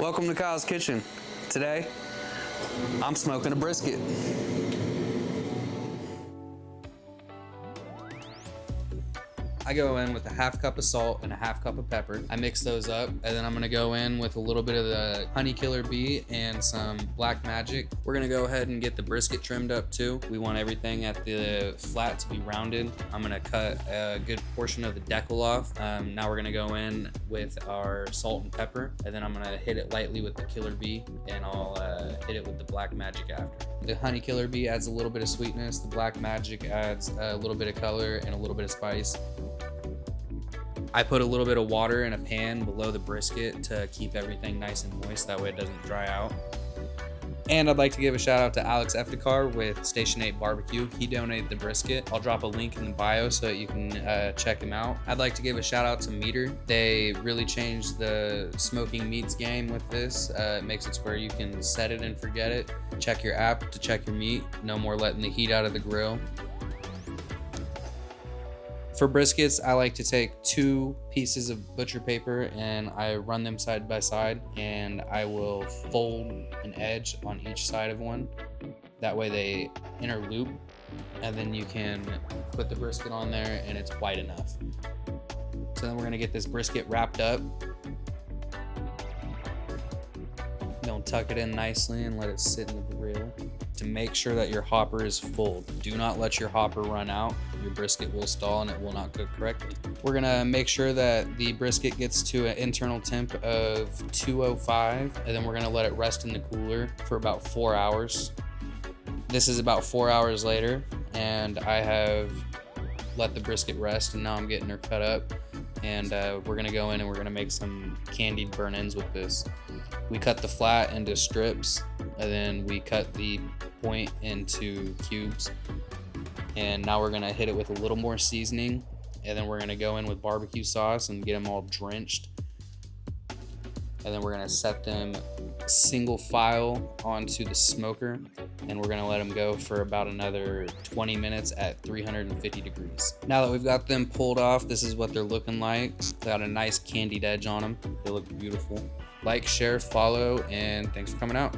Welcome to Kyle's Kitchen. Today, I'm smoking a brisket. I go in with a half cup of salt and a half cup of pepper. I mix those up, and then I'm gonna go in with a little bit of the honey killer bee and some black magic. We're gonna go ahead and get the brisket trimmed up too. We want everything at the flat to be rounded. I'm gonna cut a good portion of the decal off. Now we're gonna go in with our salt and pepper, and then I'm gonna hit it lightly with the killer bee, and I'll hit it with the black magic after. The honey killer bee adds a little bit of sweetness. The black magic adds a little bit of color and a little bit of spice. I put a little bit of water in a pan below the brisket to keep everything nice and moist, that way it doesn't dry out. And I'd like to give a shout out to Alex Eftekar with Station 8 Barbecue. He donated the brisket. I'll drop a link in the bio so that you can check him out. I'd like to give a shout out to Meter. They really changed the smoking meats game with this. It makes it to where you can set it and forget it. Check your app to check your meat. No more letting the heat out of the grill. For briskets, I like to take 2 pieces of butcher paper and I run them side by side, and I will fold an edge on each side of one. That way they interloop, and then you can put the brisket on there and it's white enough. So then we're gonna get this brisket wrapped up. Don't tuck it in nicely and let it sit in the grill. To make sure that your hopper is full. Do not let your hopper run out. Your brisket will stall and it will not cook correctly. We're gonna make sure that the brisket gets to an internal temp of 205, and then we're gonna let it rest in the cooler for about 4 hours. This is about 4 hours later, and I have let the brisket rest, and now I'm getting her cut up. And we're gonna go in and we're gonna make some candied burnt ends with this. We cut the flat into strips, and then we cut the point into cubes. And now we're gonna hit it with a little more seasoning, and then we're gonna go in with barbecue sauce and get them all drenched. And then we're gonna set them single file onto the smoker, and we're gonna let them go for about another 20 minutes at 350 degrees. Now that we've got them pulled off, this is what they're looking like. They got a nice candied edge on them. They look beautiful. Like, share, follow, and thanks for coming out.